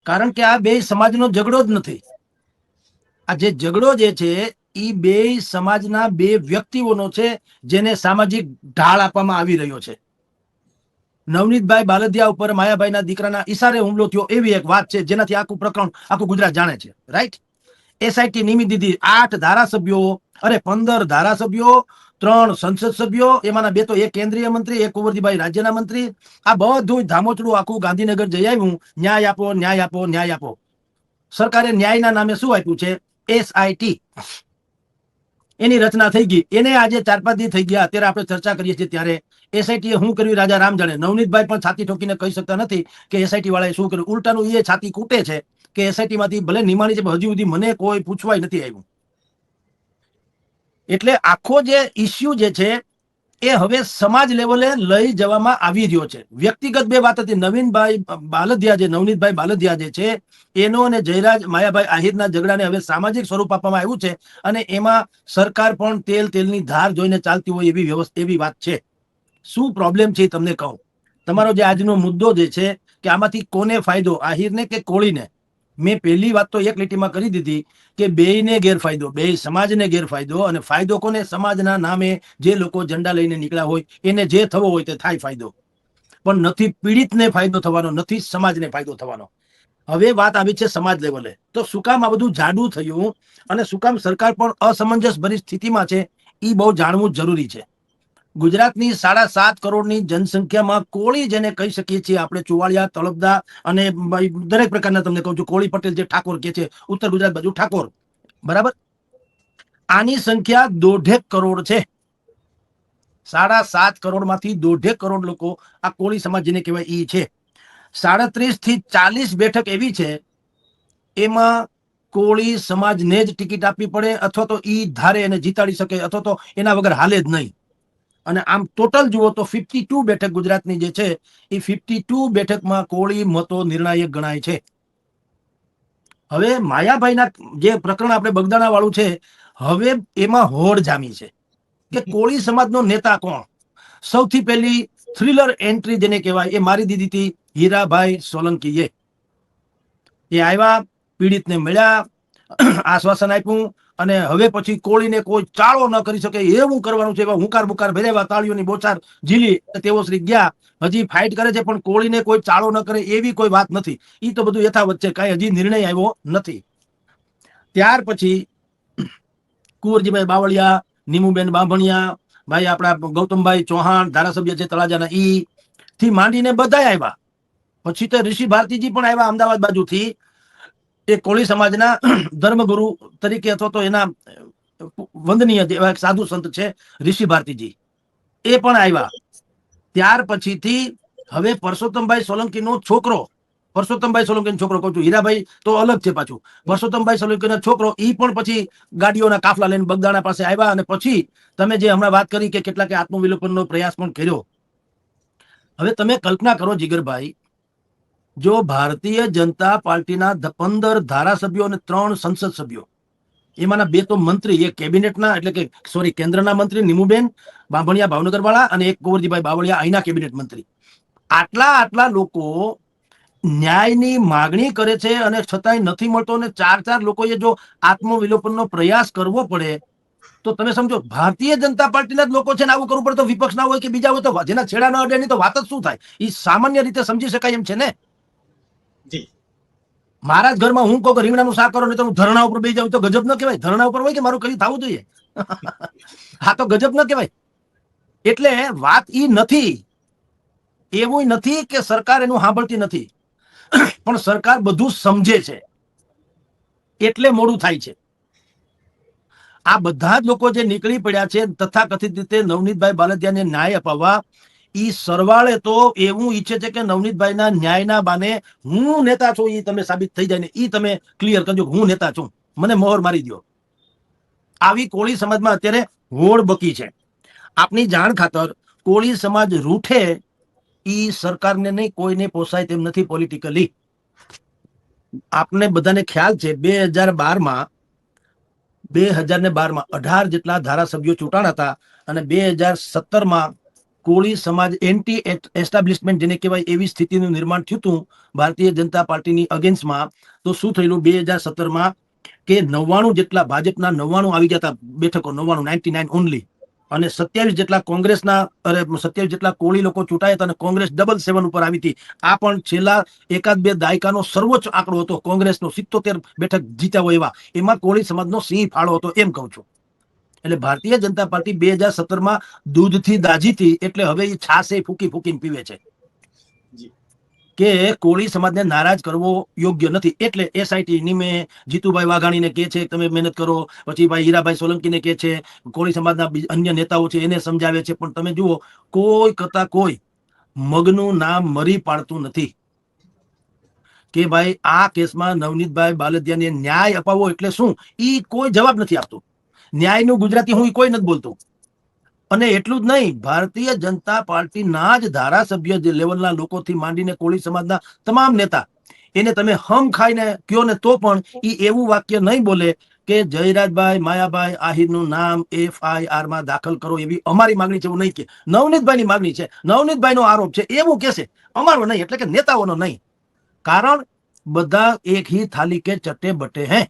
કારણ કે આ બે સમાજનો ઝઘડો જ નથી. આ જે ઝઘડો જે છે એ બે સમાજના બે વ્યક્તિઓનો છે, જેને સામાજિક ઢાળ આપવામાં આવી રહ્યો છે. નવનીતભાઈ બાલદિયા ઉપર માયાભાઈના દીકરાના ઈશારે હુમલો થયો એવી એક વાત છે, જેનાથી આખું પ્રકરણ આખું ગુજરાત જાણે છે. રાઈટ. એસઆઈટી નિમી દીધી. 8 ધારાસભ્યો, અરે 15 ધારાસભ્યો, 3 સંસદ સભ્યો, એમાંના 2 તો એક કેન્દ્રીય મંત્રી, એક કુંવરજીભાઈ રાજ્યના મંત્રી. આ બધું ધામોચડું આખું ગાંધીનગર જઈ આવ્યું. ન્યાય આપો, ન્યાય આપો, ન્યાય આપો. સરકારે ન્યાયના નામે શું આપ્યું છે? એસઆઈટી. એની રચના થઈ ગઈ. એને આજે 4-5 દી થઈ ગયા. અત્યારે આપણે ચર્ચા કરીએ છીએ ત્યારે એસઆઈટી શું કર્યું રાજા રામ જાણે. નવનીતભાઈ પણ છાતી ઠોકીને કહી શકતા નથી કે એસઆઈટી વાળાએ શું કર્યું. ઉલટાનું એ છાતી કૂટે છે કે એસઆઈટી માંથી ભલે નિમાણી છે, હજી સુધી મને કોઈ પૂછવાય નથી આવ્યું. એટલે આખો જે ઇસ્યુ જે છે એ હવે સમાજ લેવલે લઈ જવામાં આવી રહ્યો છે. વ્યક્તિગત બે વાત હતી. નવીનભાઈ બાલદિયા જે નવનીતભાઈ બાલદિયા જે છે એનો અને જયરાજ માયાભાઈ આહિરના ઝઘડાને હવે સામાજિક સ્વરૂપ આપવામાં આવ્યું છે, અને એમાં સરકાર પણ તેલની ધાર જોઈને ચાલતી હોય એવી વાત છે. શું પ્રોબ્લેમ છે તમને કહું. તમારો જે આજનો મુદ્દો જે છે કે આમાંથી કોને ફાયદો, આહિરને કે કોળીને, મેં પહેલી વાત તો એક લીટીમાં કરી દીધી કે બેયને ગેરફાયદો, બે સમાજને ગેરફાયદો. અને ફાયદો કોને? સમાજના નામે જે લોકો ઝંડા લઈને નીકળ્યા હોય એને જે થવો હોય તે થાય ફાયદો, પણ નથી પીડિતને ફાયદો થવાનો, નથી સમાજને ફાયદો થવાનો. હવે વાત આવી છે સમાજ લેવલે. તો શું કામ આ બધું જાડું થયું અને શું કામ સરકાર પણ અસમંજસ ભરી સ્થિતિમાં છે, એ બહુ જાણવું જરૂરી છે. ગુજરાતની 7.5 કરોડની જનસંખ્યામાં કોળી જેને કહી શકીએ છીએ આપણે, ચુવાડિયા, તળપદા અને દરેક પ્રકારના તમને કહું છું, કોળી પટેલ જે ઠાકોર કે છે, ઉત્તર ગુજરાત બાજુ ઠાકોર, બરાબર. આની સંખ્યા 1.5 કરોડ છે. 7.5 કરોડમાંથી 1.5 કરોડ લોકો આ કોળી સમાજ જેને કહેવાય ઈ છે. 37 થી 40 બેઠક એવી છે એમાં કોળી સમાજને જ ટિકિટ આપવી પડે, અથવા તો ઈ ધારે એને જીતાડી શકે, અથવા તો એના વગર હાલે જ નહીં. અને આમ ટોટલ જુઓ તો 52 બેઠક ગુજરાતની જે છે એ 52 બેઠકમાં કોળી મતો નિર્ણાયક ગણાય છે. હવે માયાભાઈના જે પ્રકરણ આપણે બગદાણા વાળું છે, હવે એમાં હોડ જામી છે કે કોળી સમાજનો નેતા કોણ. સૌથી પહેલી થ્રિલર એન્ટ્રી જેને કહેવાય એ મારી દીધી હતી હીરાભાઈ સોલંકીએ. એ આવ્યા, પીડિતને મળ્યા, આશ્વાસન આપ્યું, અને હવે પછી કોળીને કોઈ ચાળો ન કરી શકે એવું કરવાનું છે. એવા હુંકાર બુકાર ભરેવા, તાળીઓની બોચાર ઝીલી તેઓ શ્રી ગયા. હજી ફાઇટ કરે છે, પણ કોળીને કોઈ ચાળો ન કરે એવી કોઈ વાત નથી. એ તો બધું યથાવત છે, કઈ હજી નિર્ણય આવ્યો નથી. ત્યાર પછી કુંવરજીભાઈ બાવળિયા, નીમુબેન બાંભણિયા, ભાઈ આપણા ગૌતમભાઈ ચૌહાણ ધારાસભ્ય છે તળાજાના, ઈ થી માંડીને બધા આવ્યા. પછી તો ઋષિ ભારતીજી પણ આવ્યા અમદાવાદ બાજુથી. એ કોળી સમાજના ધર્મગુરુ તરીકે, અથવા તો એના વંદનીય જેવા સાધુ સંત છે ઋષિ ભારતીજી, એ પણ આવ્યા. ત્યાર પછીથી હવે પરસોત્તમભાઈ સોલંકીનો છોકરો, પરસોત્તમભાઈ સોલંકીનો છોકરો કહું છું, હીરાભાઈ તો અલગ છે પાછું, પરસોત્તમભાઈ સોલંકીનો છોકરો, ઈ પણ પછી ગાડીઓના કાફલા લઈને બગદાણા પાસે આવ્યા. અને પછી તમે જે હમણાં વાત કરી કે કેટલાકે આત્મવિલોપનનો પ્રયાસ પણ કર્યો. હવે તમે કલ્પના કરો જીગરભાઈ, જો ભારતીય જનતા પાર્ટીના 15 ધારાસભ્યો અને 3 સંસદ સભ્યો, એમાંના 2 તો મંત્રી, એક કેબિનેટના એટલે કે સોરી કેન્દ્રના મંત્રી નીમુબેન બાંભણિયા ભાવનગર વાળા, અને એક કુંવરજીભાઈ બાવળિયા અહીંના કેબિનેટ મંત્રી, આટલા લોકો ન્યાયની માગણી કરે છે અને છતાંય નથી મળતો. અને 4 લોકોએ જો આત્મવિલોપનનો પ્રયાસ કરવો પડે તો તમે સમજો ભારતીય જનતા પાર્ટીના જ લોકો છે ને આવું કરવું પડે, તો વિપક્ષ ના હોય કે બીજા હોય તો જેના છેડા ન અડે એની તો વાત જ શું થાય. એ સામાન્ય રીતે સમજી શકાય એમ છે ને. મારા જ ઘરમાં હું કહું કે રીંગણાનું શાક કરો ને તો હું ધરણા ઉપર બેસી જાઉં તો ગજબ ન કહેવાય? ધરણા ઉપર હોય કે મારું કઈ થવું જોઈએ? હા, તો ગજબ ન કહેવાય? એટલે વાત ઈ નથી, એવું નથી કે સરકાર એનું સાંભળતી નથી, પણ સરકાર બધું સમજે છે એટલે મોડું થાય છે. આ બધા જ લોકો જે નીકળી પડ્યા છે તથાકથિત રીતે નવનીતભાઈ બાલદિયાને ન્યાય અપાવવા, ઈ સરવાળે તો એવું ઈચ્છે છે કે નવનીતભાઈના ન્યાયના બાને હું નેતા છું એ તમે સાબિત થઈ જાય ને ઈ તમે ક્લિયર કરજો હું નેતા છું, મને મોહર મારી દો. આવી કોળી સમાજમાં અત્યારે હોડ બકી છે. આપની જાણ ખાતર કોળી સમાજ રૂઠે ઈ સરકારને નહીં, કોઈને પોસાય તેમ નથી પોલિટિકલી. આપને બધાને ખ્યાલ છે 2012માં 18 જેટલા ધારાસભ્યો ચૂંટાણા હતા, અને 2017માં કોળી સમાજ એન્ટી એસ્ટાબ્લિશમેન્ટ જેને કહેવાય એવી સ્થિતિનું નિર્માણ થયું હતું ભારતીય જનતા પાર્ટીની અગેન્સ્ટમાં. તો શું થયેલું 2017માં કે 99 જેટલા ભાજપના 99 આવી ગયા હતા બેઠકો, 99 ઓનલી, અને 27 જેટલા કોંગ્રેસના 27 જેટલા કોળી લોકો ચૂંટાયા હતા અને કોંગ્રેસ 7 ઉપર આવી હતી. આ પણ છેલ્લા એકાદ બે દાયકાનો સર્વોચ્ચ આંકડો હતો કોંગ્રેસનો, 77 બેઠક જીત્યા હોય એવા. એમાં કોળી સમાજનો સિંહ ફાળો હતો એમ કહું છું. એટલે ભારતીય જનતા પાર્ટી 2017માં દૂધથી દાજી હતી, એટલે હવે એ છાસે ફૂકી ફૂકીને પીવે છે કે કોળી સમાજને નારાજ કરવો યોગ્ય નથી. એટલે એસઆઈટી નિમે જીતુભાઈ વાઘાણીને કહે છે તમે મહેનત કરો, પછી ભાઈ હીરાભાઈ સોલંકીને કહે છે, કોળી સમાજના અન્ય નેતાઓ છે એને સમજાવે છે, પણ તમે જુઓ કોઈ કરતા કોઈ મગનું નામ મરી પાડતું નથી કે ભાઈ આ કેસમાં નવનીતભાઈ બાલદિયાને ન્યાય અપાવવો એટલે શું, એ કોઈ જવાબ નથી આપતું. ન્યાયનું ગુજરાતી હું કોઈ નથી બોલતો. અને એટલું જ નહીં, ભારતીય જનતા પાર્ટીના જ ધારાસભ્ય લેવલના લોકોથી માંડીને કોળી સમાજના તમામ નેતા એને તમે હમ ખાઈને કયો ને તો પણ એ એવું વાક્ય નહીં બોલે કે જયરાજભાઈ માયાભાઈ આહિરનું નામ FIR માં દાખલ કરો, એવી અમારી માંગણી છે એવું નહીં કે. નવનીતભાઈની માંગણી છે, નવનીતભાઈનો આરોપ છે એવું કહેશે, અમારો નહીં, એટલે કે નેતાઓનો નહીં. કારણ બધા એક ही थाली के चट्टे बटे हैं.